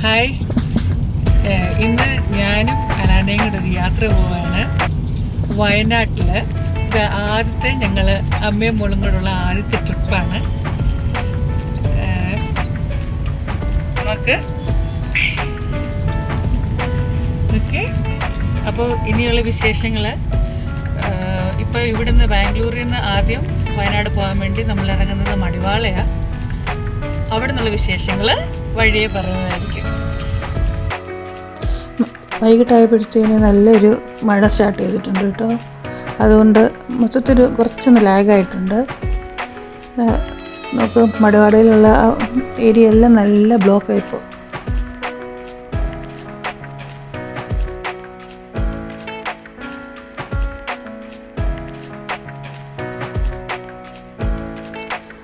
Hi, ഇന്ന് ഞാനും അനാനയും കൂടെ ഒരു യാത്ര പോവാണ് വയനാട്ടിൽ. ഇത് ആദ്യത്തെ ഞങ്ങൾ അമ്മയും മോളും കൂടെയുള്ള ആദ്യത്തെ ട്രിപ്പാണ്. നമുക്ക് ഓക്കെ. അപ്പോൾ ഇനിയുള്ള വിശേഷങ്ങൾ, ഇപ്പോൾ ഇവിടുന്ന് ബാംഗ്ലൂരിൽ നിന്ന് ആദ്യം വയനാട് പോകാൻ വേണ്ടി നമ്മൾ ഇറങ്ങുന്നത് മടിവാളയാണ്. അവിടെ നിന്നുള്ള വിശേഷങ്ങൾ വഴിയെ പറയുന്നതായിരിക്കും. വൈകിട്ടായപ്പോഴത്തേന് നല്ലൊരു മഴ സ്റ്റാർട്ട് ചെയ്തിട്ടുണ്ട് കേട്ടോ. അതുകൊണ്ട് മൊത്തത്തിൽ കുറച്ചൊന്ന് ലാഗായിട്ടുണ്ട്. നമുക്ക് മടിവാടയിലുള്ള ഏരിയ എല്ലാം നല്ല ബ്ലോക്കായിപ്പോൾ.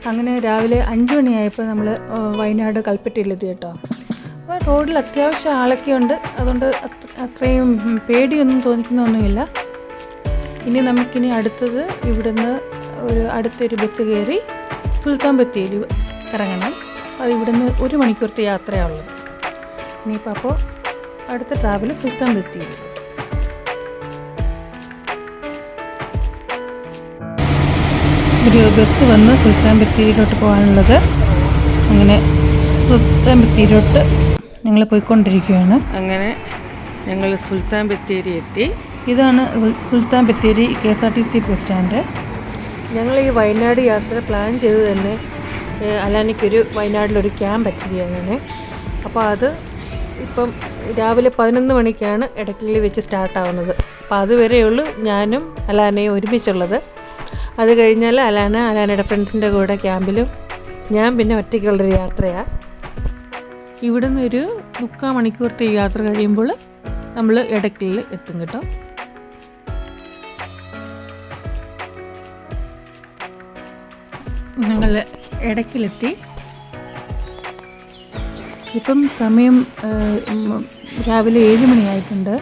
അങ്ങനെ രാവിലെ 5 മണിയായപ്പോൾ നമ്മൾ വയനാട് കൽപ്പറ്റയിലെത്തി കേട്ടോ. അപ്പോൾ റോഡിൽ അത്യാവശ്യം ആളൊക്കെ ഉണ്ട്. അതുകൊണ്ട് അത്രയും പേടിയൊന്നും തോന്നിക്കുന്നൊന്നുമില്ല. ഇനി നമുക്കിനി അടുത്തത് ഇവിടുന്ന് അടുത്തൊരു ബസ് കയറി സുൽത്താൻ ബത്തേരി ഇറങ്ങണം. അത് ഇവിടുന്ന് 1 മണിക്കൂറത്തെ യാത്രയാണുള്ളത്. ഇനിയിപ്പോൾ അപ്പോൾ അടുത്ത ട്രാവൽ സുൽത്താൻ ബത്തേരി. ഒരു ബസ് വന്ന് സുൽത്താൻ ബത്തേരിയിലോട്ട് പോകാനുള്ളത്. അങ്ങനെ സുൽത്താൻ ബത്തേരിയിലോട്ട് ഞങ്ങൾ പോയിക്കൊണ്ടിരിക്കുകയാണ്. അങ്ങനെ ഞങ്ങൾ സുൽത്താൻ ബത്തേരി എത്തി. ഇതാണ് Sultan Bathery KSRTC bus stand. ഞങ്ങൾ ഈ വയനാട് യാത്ര പ്ലാൻ ചെയ്ത് തന്നെ അലാനിക്കൊരു വയനാട്ടിലൊരു ക്യാമ്പ് പറ്റി അങ്ങനെ. അപ്പോൾ അത് ഇപ്പം രാവിലെ 11 മണിക്കാണ് ഇടയ്ക്കലിൽ വെച്ച് സ്റ്റാർട്ടാവുന്നത്. അപ്പോൾ അതുവരെയുള്ളൂ ഞാനും അലാനയും ഒരുമിച്ചുള്ളത്. അത് കഴിഞ്ഞാൽ അലാനയുടെ ഫ്രണ്ട്സിൻ്റെ കൂടെ ക്യാമ്പിലും, ഞാൻ പിന്നെ ഒറ്റയ്ക്കുള്ളൊരു യാത്രയാണ്. ഇവിടെ നിന്നൊരു 3/4 മണിക്കൂറത്തെ യാത്ര കഴിയുമ്പോൾ നമ്മൾ ഇടയ്ക്കലിൽ എത്തും കേട്ടോ. ഞങ്ങൾ ഇടയ്ക്കലെത്തി. ഇപ്പം സമയം രാവിലെ 7 മണിയായിട്ടുണ്ട്.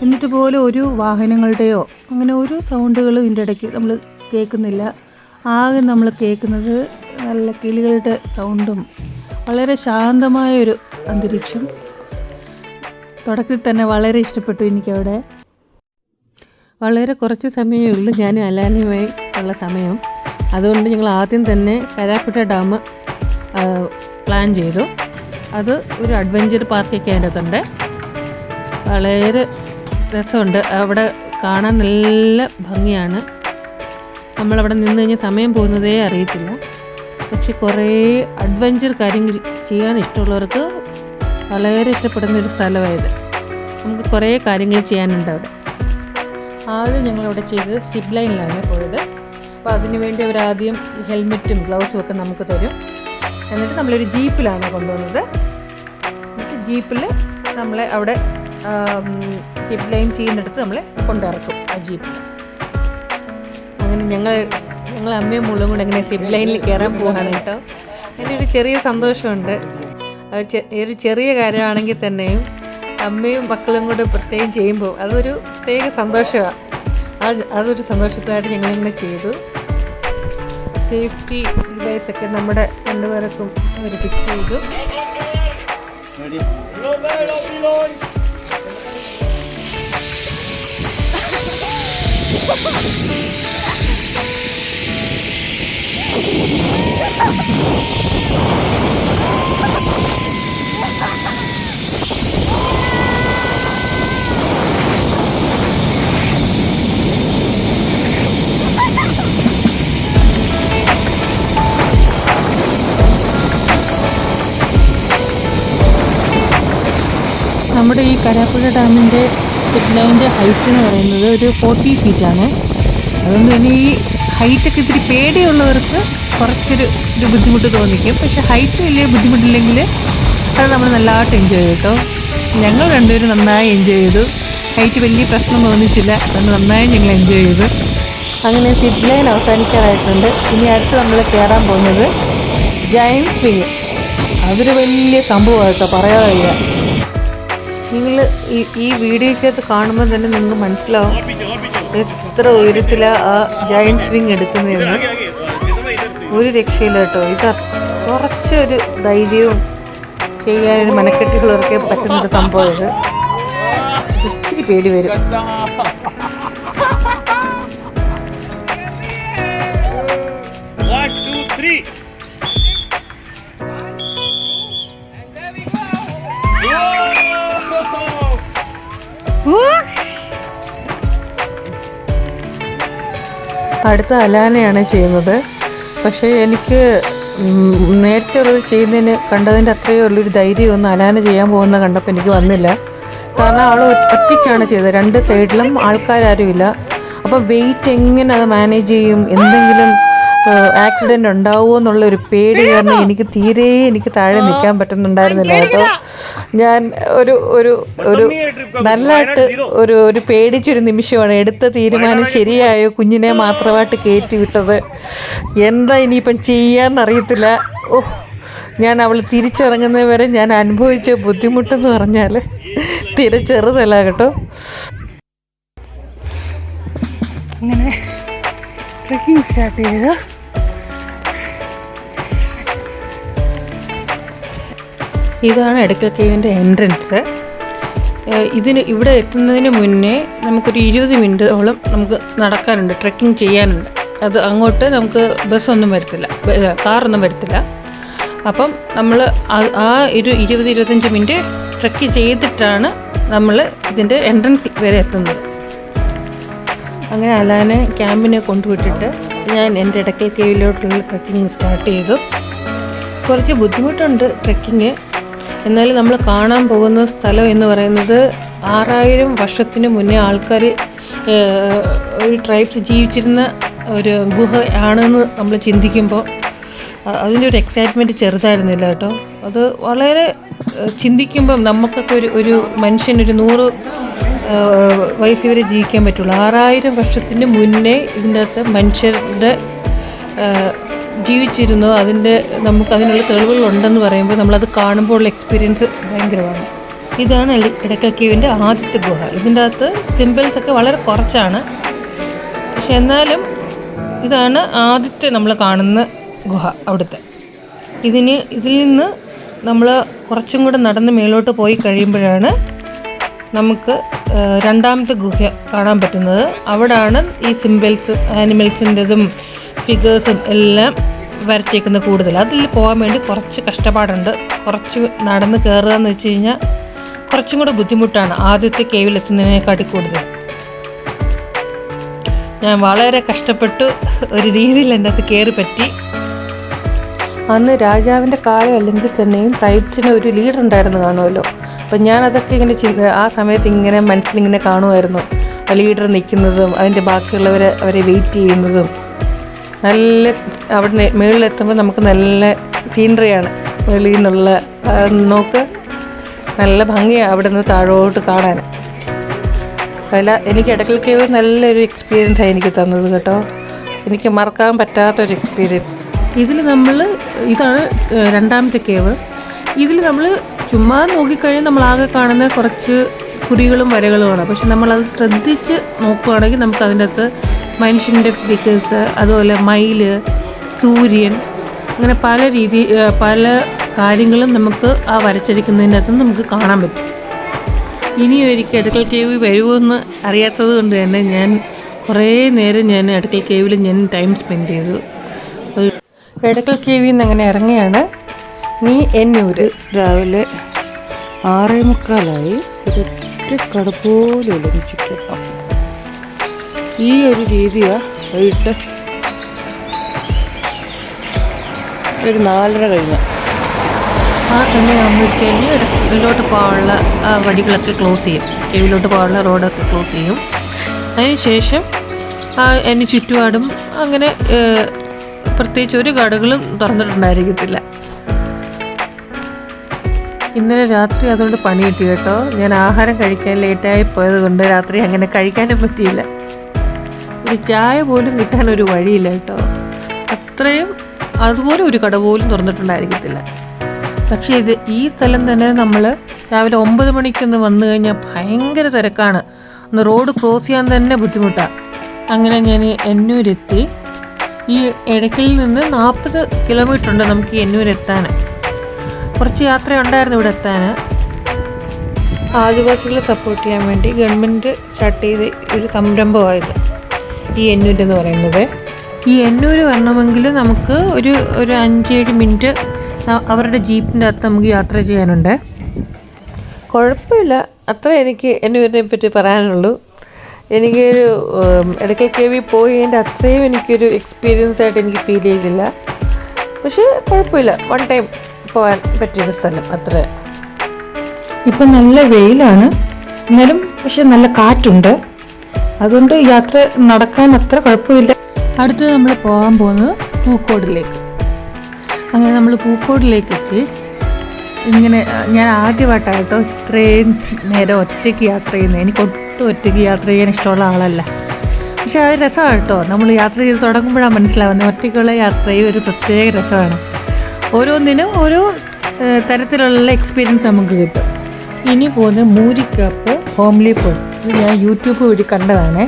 എന്നിട്ട് പോലും ഒരു വാഹനങ്ങളുടെയോ അങ്ങനെ ഒരു സൗണ്ടുകളും ഇതിൻ്റെ ഇടയ്ക്ക് നമ്മൾ കേൾക്കുന്നില്ല. ആകെ നമ്മൾ കേൾക്കുന്നത് നല്ല കിളികളുടെ സൗണ്ടും വളരെ ശാന്തമായൊരു അന്തരീക്ഷം. തുടക്കത്തിൽ തന്നെ വളരെ ഇഷ്ടപ്പെട്ടു എനിക്കവിടെ. വളരെ കുറച്ച് സമയമേ ഉള്ളൂ ഞാൻ അലാനയുമായി ഉള്ള സമയം. അതുകൊണ്ട് ഞങ്ങൾ ആദ്യം തന്നെ കരാപ്പറ്റ ഡാം പ്ലാൻ ചെയ്തു. അത് ഒരു അഡ്വഞ്ചർ പാർക്കൊക്കെ അതിൻ്റെ അകത്തുണ്ട്. വളരെ രസമുണ്ട്. അവിടെ കാണാൻ നല്ല ഭംഗിയാണ്. നമ്മളവിടെ നിന്ന് കഴിഞ്ഞാൽ സമയം പോകുന്നതേ അറിയത്തില്ല. പക്ഷെ കുറേ അഡ്വഞ്ചർ കാര്യങ്ങൾ ചെയ്യാൻ ഇഷ്ടമുള്ളവർക്ക് വളരെ ഇഷ്ടപ്പെടുന്നൊരു സ്ഥലമായത്. നമുക്ക് കുറേ കാര്യങ്ങൾ ചെയ്യാനുണ്ട് അവിടെ. ആദ്യം ഞങ്ങളവിടെ ചെയ്തത് സിപ്പ് ലൈനിലാണ് പോയത്. അപ്പോൾ അതിനുവേണ്ടി അവരാദ്യം ഹെൽമെറ്റും ഗ്ലൗസും ഒക്കെ നമുക്ക് തരും. എന്നിട്ട് നമ്മളൊരു ജീപ്പിലാണ് കൊണ്ടുവന്നത്. എന്നിട്ട് ജീപ്പിൽ നമ്മളെ അവിടെ സിപ്പ് ലൈൻ ചെയ്യുന്നിടത്ത് നമ്മളെ കൊണ്ടിറക്കും ആ ജീപ്പിൽ. അങ്ങനെ ഞങ്ങൾ അമ്മയും മോളും കൂടെ അങ്ങനെ സിപ്പ് ലൈനിൽ കയറാൻ പോവുകയാണ് കേട്ടോ. അതിനൊരു ചെറിയ സന്തോഷമുണ്ട്. ഒരു ചെറിയ കാര്യമാണെങ്കിൽ തന്നെയും അമ്മയും മക്കളും കൂടെ പ്രത്യേകം ചെയ്യുമ്പോൾ അതൊരു പ്രത്യേക സന്തോഷമാണ്. അതൊരു സന്തോഷത്തായിട്ട് ഞങ്ങളിങ്ങനെ ചെയ്തു. സേഫ്റ്റി ഡിവൈസൊക്കെ നമ്മുടെ രണ്ടുപേർക്കും അവർ ഫിക്സ് ചെയ്തു. നമ്മുടെ ഈ കരാപ്പുഴ ഡാമിൻ്റെ സിപ്പ് ലൈനിൻ്റെ ഹൈറ്റ് എന്ന് പറയുന്നത് ഒരു 40 ഫീറ്റാണ്. അതുകൊണ്ട് തന്നെ ഈ ഹൈറ്റൊക്കെ ഇത്തിരി പേടിയുള്ളവർക്ക് കുറച്ചൊരു ബുദ്ധിമുട്ട് തോന്നിക്കും. പക്ഷെ ഹൈറ്റ് വലിയ ബുദ്ധിമുട്ടില്ലെങ്കിൽ അത് നമ്മൾ നല്ലതായിട്ട് എൻജോയ് ചെയ്യും കേട്ടോ. ഞങ്ങൾ രണ്ടുപേരും നന്നായി എൻജോയ് ചെയ്തു. ഹൈറ്റ് വലിയ പ്രശ്നം തോന്നിച്ചില്ല. അതുകൊണ്ട് നന്നായി ഞങ്ങൾ എൻജോയ് ചെയ്തു. അങ്ങനെ സിപ്പ് ലൈൻ അവസാനിക്കാറായിട്ടുണ്ട്. ഇനി അടുത്ത് നമ്മൾ കയറാൻ പോകുന്നത് ജയൻറ്റ് സ്വിങ്. അതൊരു വലിയ സംഭവമാണ് കേട്ടോ, പറയാതെ വയ്യ. നിങ്ങൾ ഈ വീഡിയോയ്ക്കകത്ത് കാണുമ്പോൾ തന്നെ നിങ്ങൾക്ക് മനസ്സിലാവും എത്ര ഉയരത്തിലാണ് ആ ജയൻറ്റ് സ്വിങ് എടുക്കുന്നതെന്ന്. ഒരു രക്ഷയില്ല കേട്ടോ. ഇത് കുറച്ചൊരു ധൈര്യവും ചെയ്യാനൊരു മനക്കെട്ടികളൊക്കെ പറ്റുന്നൊരു സംഭവം ഇത്. ഇച്ചിരി പേടി വരും. അടുത്ത അലാനയാണ് ചെയ്യുന്നത്. പക്ഷേ എനിക്ക് നേരത്തെ ഉള്ളവർ ചെയ്യുന്നതിന് കണ്ടതിൻ്റെ അത്രയും ഉള്ളൊരു ധൈര്യമൊന്നും അലാന ചെയ്യാൻ പോകുന്ന കണ്ടപ്പോൾ എനിക്ക് വന്നില്ല. കാരണം അവൾ ഒറ്റയ്ക്കാണ് ചെയ്തത്, 2 സൈഡിലും ആൾക്കാരും ഇല്ല. അപ്പോൾ വെയിറ്റ് എങ്ങനെ അത് മാനേജ് ചെയ്യും, എന്തെങ്കിലും ആക്സിഡൻറ്റ് ഉണ്ടാവുമോ എന്നുള്ളൊരു പേടി കാരണം എനിക്ക് താഴെ നിൽക്കാൻ പറ്റുന്നുണ്ടായിരുന്നില്ല കേട്ടോ. ഞാൻ ഒരു നല്ലതായിട്ട് ഒരു പേടിച്ചൊരു നിമിഷമാണ്. എടുത്ത തീരുമാനം ശരിയായോ, കുഞ്ഞിനെ മാത്രമായിട്ട് കയറ്റി വിട്ടത്, എന്താ ഇനിയിപ്പം ചെയ്യാന്നറിയത്തില്ല. ഞാൻ അവൾ തിരിച്ചിറങ്ങുന്നത് വരെ ഞാൻ അനുഭവിച്ച ബുദ്ധിമുട്ടെന്ന് പറഞ്ഞാൽ തീരെ ചെറുതല്ല കേട്ടോ. അങ്ങനെ ട്രെക്കിംഗ് സ്റ്റാർട്ട് ചെയ്തു. ഇതാണ് എടക്കൽ കേവിൻ്റെ എൻട്രൻസ്. ഇവിടെ എത്തുന്നതിന് മുന്നേ നമുക്കൊരു 20 മിനിറ്റോളം നമുക്ക് നടക്കാനുണ്ട്, ട്രെക്കിംഗ് ചെയ്യാനുണ്ട്. അത് അങ്ങോട്ട് നമുക്ക് ബസ്സൊന്നും വരത്തില്ല, കാറൊന്നും വരത്തില്ല. അപ്പം നമ്മൾ ആ ഒരു 20-25 മിനിറ്റ് ട്രെക്ക് ചെയ്തിട്ടാണ് നമ്മൾ ഇതിൻ്റെ എൻട്രൻസ് വരെ എത്തുന്നത്. അങ്ങനെ അലാനെ ക്യാമ്പിനെ കൊണ്ടുവിട്ടിട്ട് ഞാൻ എൻ്റെ എടക്കൽ കേവിലോട്ടുള്ള ട്രെക്കിംഗ് സ്റ്റാർട്ട് ചെയ്തു. കുറച്ച് ബുദ്ധിമുട്ടുണ്ട് ട്രെക്കിങ്. എന്നാൽ നമ്മൾ കാണാൻ പോകുന്ന സ്ഥലം എന്ന് പറയുന്നത് 6000 വർഷത്തിന് മുന്നേ ആൾക്കാർ ഒരു ട്രൈബ്സ് ജീവിച്ചിരുന്ന ഒരു ഗുഹ ആണെന്ന് നമ്മൾ ചിന്തിക്കുമ്പോൾ അതിൻ്റെ ഒരു എക്സൈറ്റ്മെൻറ്റ് ചെറുതായിരുന്നില്ല കേട്ടോ. അത് വളരെ ചിന്തിക്കുമ്പം നമുക്കൊക്കെ ഒരു മനുഷ്യനൊരു 100 വയസ്സ് വരെ ജീവിക്കാൻ പറ്റുള്ളൂ. 6000 വർഷത്തിന് മുന്നേ ഇതിൻ്റെ അകത്ത് മനുഷ്യരുടെ ജീവിച്ചിരുന്നു. നമുക്ക് അതിനുള്ള തെളിവുകളുണ്ടെന്ന് പറയുമ്പോൾ നമ്മളത് കാണുമ്പോൾ ഉള്ള എക്സ്പീരിയൻസ് ഭയങ്കരമാണ്. ഇതാണ് എടക്കൽ കേവിൻ്റെ ആദ്യത്തെ ഗുഹ. ഇതിൻ്റെ അകത്ത് സിമ്പിൾസൊക്കെ വളരെ കുറച്ചാണ്, പക്ഷെ എന്നാലും ഇതാണ് ആദ്യത്തെ നമ്മൾ കാണുന്ന ഗുഹ. അവിടുത്തെ ഇതിൽ നിന്ന് നമ്മൾ കുറച്ചും കൂടെ നടന്ന് മേലോട്ട് പോയി കഴിയുമ്പോഴാണ് നമുക്ക് രണ്ടാമത്തെ ഗുഹ കാണാൻ പറ്റുന്നത്. അവിടാണ് ഈ സിമ്പിൾസ്, ആനിമൽസിൻ്റെതും ഫിഗേഴ്സും എല്ലാം വരച്ചേക്കുന്നത് കൂടുതൽ. അതിൽ പോകാൻ വേണ്ടി കുറച്ച് കഷ്ടപ്പാടുണ്ട്. കുറച്ച് നടന്ന് കയറുക എന്ന് വെച്ച് കഴിഞ്ഞാൽ കുറച്ചും കൂടെ ബുദ്ധിമുട്ടാണ് ആദ്യത്തെ കേവിലെത്തുന്നതിനേക്കാട്ടി കൂടുതൽ. ഞാൻ വളരെ കഷ്ടപ്പെട്ടു, ഒരു രീതിയിൽ എൻ്റെ അകത്ത് കയറി പറ്റി. അന്ന് രാജാവിൻ്റെ കാലം അല്ലെങ്കിൽ തന്നെയും ട്രൈബ്സിന് ഒരു ലീഡർ ഉണ്ടായിരുന്നു കാണുമല്ലോ. അപ്പം ഞാനതൊക്കെ ഇങ്ങനെ ആ സമയത്ത് ഇങ്ങനെ മനസ്സിലിങ്ങനെ കാണുമായിരുന്നു. ലീഡർ നിൽക്കുന്നതും അതിൻ്റെ അവരെ വെയിറ്റ് ചെയ്യുന്നതും. നല്ല അവിടെ മുകളിലെത്തുമ്പോൾ നമുക്ക് നല്ല സീനറിയാണ്. വെളിയിൽ നിന്നുള്ള നോക്ക് നല്ല ഭംഗിയാണ് അവിടെ നിന്ന് താഴോട്ട് കാണാൻ. എനിക്ക് എടക്കൽ കേവ് നല്ലൊരു എക്സ്പീരിയൻസാണ് എനിക്ക് തന്നത് കേട്ടോ. എനിക്ക് മറക്കാൻ പറ്റാത്തൊരു എക്സ്പീരിയൻസ്. ഇതാണ് രണ്ടാമത്തെ കേവ്. ഇതിൽ നമ്മൾ ചുമ്മാ നോക്കിക്കഴിഞ്ഞാൽ നമ്മളാകെ കാണുന്ന കുറച്ച് കുറികളും വരകളുമാണ്. പക്ഷെ നമ്മളത് ശ്രദ്ധിച്ച് നോക്കുകയാണെങ്കിൽ നമുക്ക് അതിൻ്റെ അകത്ത് മനുഷ്യൻ്റെ ഫിഗേഴ്സ്, അതുപോലെ മയില്, സൂര്യൻ, അങ്ങനെ പല കാര്യങ്ങളും നമുക്ക് ആ വരച്ചിരിക്കുന്നതിൻ്റെ അകത്ത് നമുക്ക് കാണാൻ പറ്റും. ഇനി ഒരിക്കൽ എടക്കൽ കേവ് വരുമെന്ന് അറിയാത്തത് കൊണ്ട് തന്നെ ഞാൻ കുറേ നേരം എടക്കൽ കേവിൽ ഞാൻ ടൈം സ്പെൻഡ് ചെയ്തു. എടക്കൽ കേവിൽ നിന്ന് അങ്ങനെ ഇറങ്ങിയാണ് നീ എന്നൂർ. രാവിലെ 6:45 ഒരൊറ്റ കട പോലും ചുറ്റും. ഈ ഒരു രീതിയാണ് വൈകിട്ട് ഒരു 4:30 കഴിഞ്ഞ ആ സമയമാകുമ്പോഴത്തേക്ക് ഇതിലോട്ട് പോകാനുള്ള വഴികളൊക്കെ ക്ലോസ് ചെയ്യും. കേവിലോട്ട് പോകാനുള്ള റോഡൊക്കെ ക്ലോസ് ചെയ്യും. അതിനുശേഷം അതിന് ചുറ്റുപാടും അങ്ങനെ പ്രത്യേകിച്ച് ഒരു കടകളും തുറന്നിട്ടുണ്ടായിരിക്കത്തില്ല. ഇന്നലെ രാത്രി അതുകൊണ്ട് പണി കിട്ടി കേട്ടോ. ഞാൻ ആഹാരം കഴിക്കാൻ ലേറ്റായി പോയത് കൊണ്ട് രാത്രി അങ്ങനെ കഴിക്കാനും പറ്റിയില്ല. ഒരു ചായ പോലും കിട്ടാനൊരു വഴിയില്ല കേട്ടോ. അത്രയും അതുപോലെ ഒരു കട പോലും തുറന്നിട്ടുണ്ടായിരിക്കത്തില്ല. പക്ഷേ ഈ സ്ഥലം തന്നെ നമ്മൾ രാവിലെ 9 മണിക്കൊന്ന് വന്നു കഴിഞ്ഞാൽ ഭയങ്കര തിരക്കാണ്. ഒന്ന് റോഡ് ക്രോസ് ചെയ്യാൻ തന്നെ ബുദ്ധിമുട്ടാണ്. അങ്ങനെ ഞാൻ എന്നൂരെത്തി. ഈ എടക്കലിൽ നിന്ന് 40 കിലോമീറ്റർ ഉണ്ട് നമുക്ക് എന്നൂരെത്താൻ. കുറച്ച് യാത്ര ഉണ്ടായിരുന്നു ഇവിടെ എത്താൻ. ആദിവാസികളെ സപ്പോർട്ട് ചെയ്യാൻ വേണ്ടി ഗവൺമെൻറ് സ്റ്റാർട്ട് ചെയ്ത ഒരു സംരംഭമായത് ഈ എന്നൂര് എന്ന് പറയുന്നത്. ഈ എന്നൂര് വരണമെങ്കിൽ നമുക്ക് ഒരു 5-7 മിനിറ്റ് അവരുടെ ജീപ്പിൻ്റെ അകത്ത് നമുക്ക് യാത്ര ചെയ്യാനുണ്ട്. കുഴപ്പമില്ല, അത്ര എനിക്ക് എന്നൂരിനെ പറ്റി പറയാനുള്ളൂ. എനിക്കൊരു എടക്കൽ കേവിൽ പോയതിൻ്റെ അത്രയും എനിക്കൊരു എക്സ്പീരിയൻസ് ആയിട്ട് എനിക്ക് ഫീൽ ചെയ്തില്ല. പക്ഷേ കുഴപ്പമില്ല, 1 ടൈം പോകാൻ പറ്റിയൊരു സ്ഥലം അത്ര. ഇപ്പം നല്ല വെയിലാണ്, എന്നാലും പക്ഷെ നല്ല കാറ്റുണ്ട്, അതുകൊണ്ട് യാത്ര നടക്കാൻ അത്ര കുഴപ്പമില്ല. അടുത്ത് നമ്മൾ പോകാൻ പോകുന്നത് പൂക്കോടിലേക്ക്. അങ്ങനെ നമ്മൾ പൂക്കോടിലേക്ക് എത്തി. ഇങ്ങനെ ഞാൻ ആദ്യമായിട്ടായിട്ടോ ഇത്രയും നേരം ഒറ്റയ്ക്ക് യാത്ര ചെയ്യുന്നത്. എനിക്ക് ഒട്ടും ഒറ്റയ്ക്ക് യാത്ര ചെയ്യാൻ ഇഷ്ടമുള്ള ആളല്ല. പക്ഷെ അത് രസമാണ് കേട്ടോ. നമ്മൾ യാത്ര ചെയ്ത് തുടങ്ങുമ്പോഴാണ് മനസ്സിലാവുന്നത് ഒറ്റയ്ക്കുള്ള യാത്രയും ഒരു പ്രത്യേക രസമാണ്. ഓരോന്നിനും ഓരോ തരത്തിലുള്ള എക്സ്പീരിയൻസ് നമുക്ക് കിട്ടും. ഇനി പോകുന്നത് മൂരിക്കാപ്പ് ഹോംലി ഫുഡ്. ഇത് ഞാൻ യൂട്യൂബ് വഴി കണ്ടതാണ്.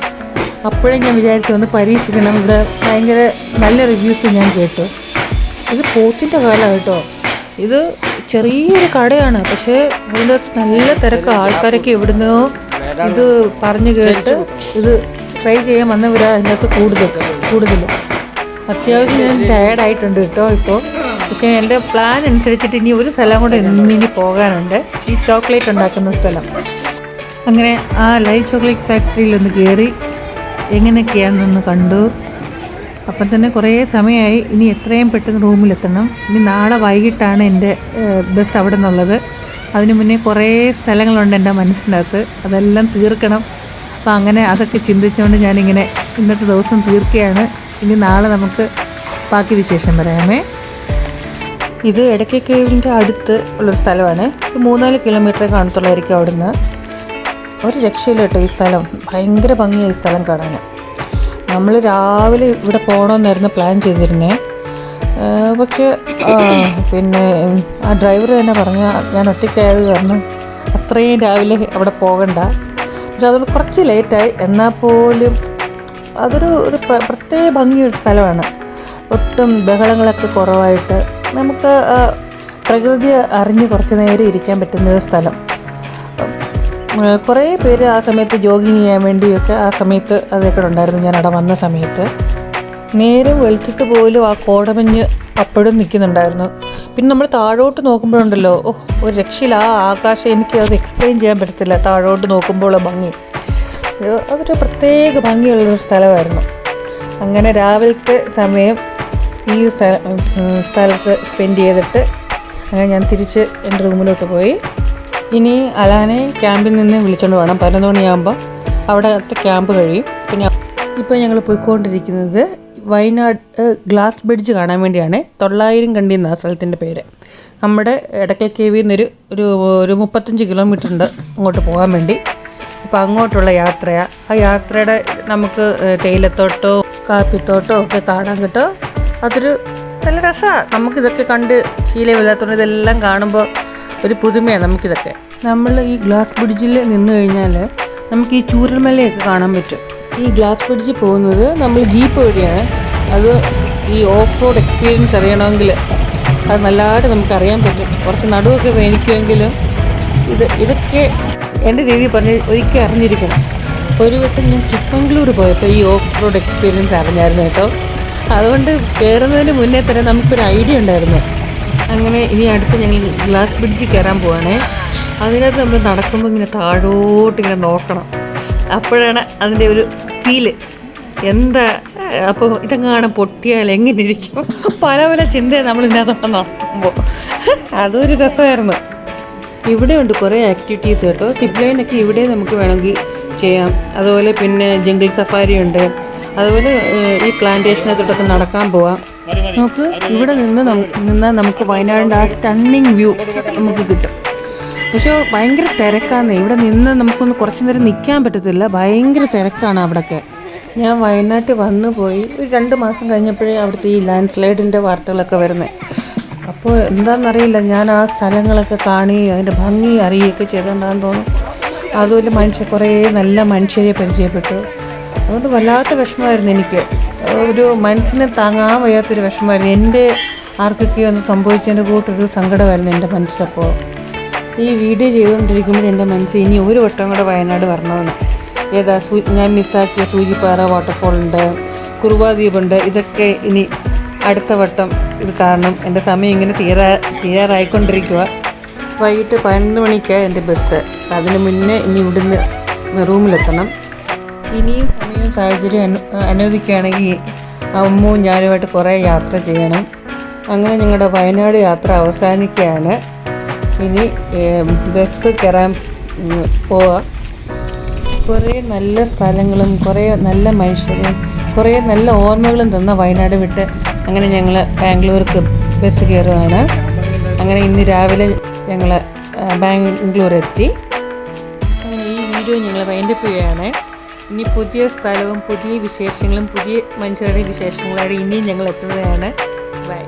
അപ്പോഴേ ഞാൻ വിചാരിച്ചു ഒന്ന് പരീക്ഷിക്കണം. ഇവിടെ ഭയങ്കര നല്ല റിവ്യൂസ് ഞാൻ കേട്ടു. ഇത് പോത്തിൻ്റെ കാലമാണ് കേട്ടോ. ഇത് ചെറിയൊരു കടയാണ്, പക്ഷേ ഇതിൻ്റെ നല്ല തിരക്ക്. ആൾക്കാരൊക്കെ എവിടുന്നോ ഇത് പറഞ്ഞു കേട്ട് ഇത് ട്രൈ ചെയ്യാൻ വന്നവരാ അതിൻ്റെ അകത്ത് കൂടുതൽ. അത്യാവശ്യം ഞാൻ ടയേർഡായിട്ടുണ്ട് കേട്ടോ ഇപ്പോൾ. പക്ഷേ എൻ്റെ പ്ലാൻ അനുസരിച്ചിട്ട് ഇനി ഒരു സ്ഥലം കൂടെ ഇനി പോകാനുണ്ട്, ഈ ചോക്ലേറ്റ് ഉണ്ടാക്കുന്ന സ്ഥലം. അങ്ങനെ ആ ലൈവ് ചോക്ലേറ്റ് ഫാക്ടറിയിലൊന്ന് കയറി എങ്ങനെയൊക്കെയാണെന്നൊന്ന് കണ്ടു. അപ്പം തന്നെ കുറേ സമയമായി. ഇനി എത്രയും പെട്ടെന്ന് റൂമിലെത്തണം. ഇനി നാളെ വൈകിട്ടാണ് എൻ്റെ ബസ് അവിടെ നിന്നുള്ളത്. അതിനു മുന്നേ കുറേ സ്ഥലങ്ങളുണ്ട് എൻ്റെ മനസ്സിനകത്ത്, അതെല്ലാം തീർക്കണം. അപ്പോൾ അങ്ങനെ അതൊക്കെ ചിന്തിച്ചുകൊണ്ട് ഞാനിങ്ങനെ ഇന്നത്തെ ദിവസം തീർക്കുകയാണ്. ഇനി നാളെ നമുക്ക് ബാക്കി വിശേഷം പറയാമേ. ഇത് എടക്കൽ കേവിൻ്റെ അടുത്ത് ഉള്ളൊരു സ്ഥലമാണ്. 3-4 കിലോമീറ്റർ കാണത്തുള്ളായിരിക്കും അവിടുന്ന്. ഒരു രക്ഷയില്ല കേട്ടോ ഈ സ്ഥലം. ഭയങ്കര ഭംഗിയായി ഈ സ്ഥലം കാണാൻ. നമ്മൾ രാവിലെ ഇവിടെ പോകണമെന്നായിരുന്നു പ്ലാൻ ചെയ്തിരുന്നത്. പക്ഷേ പിന്നെ ആ ഡ്രൈവർ തന്നെ പറഞ്ഞ ഞാൻ ഒറ്റയ്ക്കായത് കാരണം അത്രയും രാവിലെ അവിടെ പോകണ്ട. പക്ഷെ അതുകൊണ്ട് കുറച്ച് ലേറ്റായി. എന്നാൽ പോലും അതൊരു പ്രത്യേക ഭംഗിയൊരു സ്ഥലമാണ്. ഒട്ടും ബഹളങ്ങളൊക്കെ കുറവായിട്ട് നമുക്ക് പ്രകൃതി അറിഞ്ഞ് കുറച്ച് നേരം ഇരിക്കാൻ പറ്റുന്നൊരു സ്ഥലം. കുറേ പേര് ആ സമയത്ത് ജോഗിങ് ചെയ്യാൻ വേണ്ടിയൊക്കെ ആ സമയത്ത് അതൊക്കെ ഉണ്ടായിരുന്നു. ഞാൻ അവിടെ വന്ന സമയത്ത് നേരെ വെളുത്തിട്ട് പോലും ആ കോടമഞ്ഞ് അപ്പോഴും നിൽക്കുന്നുണ്ടായിരുന്നു. പിന്നെ നമ്മൾ താഴോട്ട് നോക്കുമ്പോഴുണ്ടല്ലോ, ഒരു രക്ഷയില്ല. ആ ആകാശം എനിക്ക് അത് എക്സ്പ്ലെയിൻ ചെയ്യാൻ പറ്റത്തില്ല. താഴോട്ട് നോക്കുമ്പോഴുള്ള ഭംഗി അതൊരു പ്രത്യേക ഭംഗിയുള്ളൊരു സ്ഥലമായിരുന്നു. അങ്ങനെ രാവിലത്തെ സമയം ഈ സ്ഥലത്ത് സ്പെൻഡ് ചെയ്തിട്ട് അങ്ങനെ ഞാൻ തിരിച്ച് എൻ്റെ റൂമിലോട്ട് പോയി. ഇനി അലാനെ ക്യാമ്പിൽ നിന്ന് വിളിച്ചുകൊണ്ട് വേണം. 11 മണിയാകുമ്പോൾ അവിടുത്തെ ക്യാമ്പ് കഴിയും. പിന്നെ ഇപ്പോൾ ഞങ്ങൾ പോയിക്കൊണ്ടിരിക്കുന്നത് വയനാട് ഗ്ലാസ് ബ്രിഡ്ജ് കാണാൻ വേണ്ടിയാണ്. 900 കണ്ടി എന്ന സ്ഥലത്തിൻ്റെ പേര്. നമ്മുടെ എടക്കൽ കേവിൽ നിന്നൊരു 35 കിലോമീറ്റർ ഉണ്ട് അങ്ങോട്ട് പോകാൻ വേണ്ടി. അപ്പോൾ അങ്ങോട്ടുള്ള യാത്രയാണ്. ആ യാത്രയുടെ നമുക്ക് തേയിലത്തോട്ടോ കാപ്പിത്തോട്ടോ ഒക്കെ കാണാൻ കിട്ടും. അതൊരു നല്ല രസമാണ്. നമുക്കിതൊക്കെ കണ്ട് ശീലമില്ലാത്തതുകൊണ്ട് ഇതെല്ലാം കാണുമ്പോൾ ഒരു പുതുമയാണ് നമുക്കിതൊക്കെ. നമ്മൾ ഈ ഗ്ലാസ് ബ്രിഡ്ജിൽ നിന്ന് കഴിഞ്ഞാൽ നമുക്ക് ഈ ചൂരൽമലയൊക്കെ കാണാൻ പറ്റും. ഈ ഗ്ലാസ് ബ്രിഡ്ജിൽ പോകുന്നത് നമ്മൾ ജീപ്പ് വഴിയാണ്. അത് ഈ ഓഫ് റോഡ് എക്സ്പീരിയൻസ് അറിയണമെങ്കിൽ അത് നല്ലതായിട്ട് നമുക്കറിയാൻ പറ്റും. കുറച്ച് നടുവൊക്കെ വേനിക്കുമെങ്കിലും ഇതൊക്കെ എൻ്റെ രീതിയിൽ പറഞ്ഞ് ഒരിക്കൽ അറിഞ്ഞിരിക്കണം. ഒരു വട്ടം ഞാൻ ചിക്മംഗ്ലൂർ പോയപ്പോൾ ഈ ഓഫ് റോഡ് എക്സ്പീരിയൻസ് അറിഞ്ഞായിരുന്നു കേട്ടോ. അതുകൊണ്ട് കയറുന്നതിന് മുന്നേ തന്നെ നമുക്കൊരു ഐഡിയ ഉണ്ടായിരുന്നു. അങ്ങനെ ഇനി അടുത്ത് ഞങ്ങൾ ഗ്ലാസ് ബ്രിഡ്ജിൽ കയറാൻ പോവാണേ. അതിനകത്ത് നമ്മൾ നടക്കുമ്പോൾ ഇങ്ങനെ താഴോട്ട് ഇങ്ങനെ നോക്കണം. അപ്പോഴാണ് അതിൻ്റെ ഒരു ഫീല് എന്താ. അപ്പോൾ ഇതെങ്ങാനും പൊട്ടിയാൽ എങ്ങനെ ഇരിക്കും, പല പല ചിന്തയാണ് നമ്മൾ ഇതിനകത്ത് നടക്കുമ്പോൾ. അതൊരു രസമായിരുന്നു. ഇവിടെയുണ്ട് കുറേ ആക്ടിവിറ്റീസ് കേട്ടോ. സിപ്പ് ലൈനൊക്കെ ഇവിടെ നമുക്ക് വേണമെങ്കിൽ ചെയ്യാം. അതുപോലെ പിന്നെ ജംഗിൾ സഫാരി ഉണ്ട്. അതുപോലെ ഈ പ്ലാന്റേഷനകത്തോട്ടൊക്കെ നടക്കാൻ പോവാം. നമുക്ക് ഇവിടെ നിന്നാൽ നമുക്ക് വയനാടിൻ്റെ ആ സ്റ്റണ്ണിങ് വ്യൂ നമുക്ക് കിട്ടും. പക്ഷേ ഭയങ്കര തിരക്കാണ് ഇവിടെ നിന്ന്. നമുക്കൊന്ന് കുറച്ച് നേരം നിൽക്കാൻ പറ്റത്തില്ല, ഭയങ്കര തിരക്കാണ് അവിടെയൊക്കെ. ഞാൻ വയനാട്ടിൽ വന്നു പോയി ഒരു 2 മാസം കഴിഞ്ഞപ്പോഴേ അവിടുത്തെ ഈ ലാൻഡ് സ്ലൈഡിൻ്റെ വാർത്തകളൊക്കെ വരുന്നത്. അപ്പോൾ എന്താണെന്നറിയില്ല, ഞാൻ ആ സ്ഥലങ്ങളൊക്കെ കാണുകയും അതിൻ്റെ ഭംഗി അറിയുകയൊക്കെ ചെയ്തുകൊണ്ടാണെന്ന് തോന്നുന്നു. അതുപോലെ കുറേ നല്ല മനുഷ്യരെ പരിചയപ്പെട്ടു. അതുകൊണ്ട് വല്ലാത്ത വിഷമമായിരുന്നു എനിക്ക്. ഒരു മനസ്സിനെ താങ്ങാൻ വയ്യാത്തൊരു വിഷമമായിരുന്നു. എൻ്റെ ആർക്കൊക്കെയോ ഒന്ന് സംഭവിച്ചതിൻ്റെ കൂട്ടൊരു സങ്കടമായിരുന്നു എൻ്റെ മനസ്സിലപ്പോൾ. ഈ വീഡിയോ ചെയ്തുകൊണ്ടിരിക്കുമ്പോൾ എൻ്റെ മനസ്സിൽ ഇനി ഒരു വട്ടം കൂടെ വയനാട് വരണമെന്ന്. ഞാൻ മിസ്സാക്കിയ സൂചിപ്പാറ വാട്ടർഫോളുണ്ട്, കുറുവാ ദ്വീപുണ്ട്. ഇതൊക്കെ ഇനി അടുത്ത വട്ടം ഇത് കാരണം എൻ്റെ സമയം ഇങ്ങനെ തീരാറായിക്കൊണ്ടിരിക്കുക. വൈകിട്ട് 11 മണിക്കാണ് എൻ്റെ ബസ്. അതിന് മുന്നേ ഇനി ഇവിടുന്ന് റൂമിലെത്തണം. ഇനിയും സമയവും സാഹചര്യം അനുവദിക്കുകയാണെങ്കിൽ അമ്മവും ഞാനുമായിട്ട് കുറേ യാത്ര ചെയ്യണം. അങ്ങനെ ഞങ്ങളുടെ വയനാട് യാത്ര അവസാനിക്കുകയാണ്. ഇനി ബസ് കയറാൻ പോവാം. കുറേ നല്ല സ്ഥലങ്ങളും കുറേ നല്ല മനുഷ്യരും കുറേ നല്ല ഓർമ്മകളും തന്ന വയനാട് വിട്ട് അങ്ങനെ ഞങ്ങൾ ബാംഗ്ലൂർക്ക് ബസ് കയറുകയാണ്. അങ്ങനെ ഇന്ന് രാവിലെ ഞങ്ങൾ ബാംഗ്ലൂർ എത്തി. അങ്ങനെ ഈ വീഡിയോ ഞങ്ങൾ വൈൻഡപ്പ് ചെയ്യുകയാണ്. ഇനി പുതിയ സ്ഥലവും പുതിയ വിശേഷങ്ങളും പുതിയ മനുഷ്യരുടെ വിശേഷങ്ങളായിട്ട് ഇനിയും ഞങ്ങൾ എത്തുന്നതാണ്. ബൈ.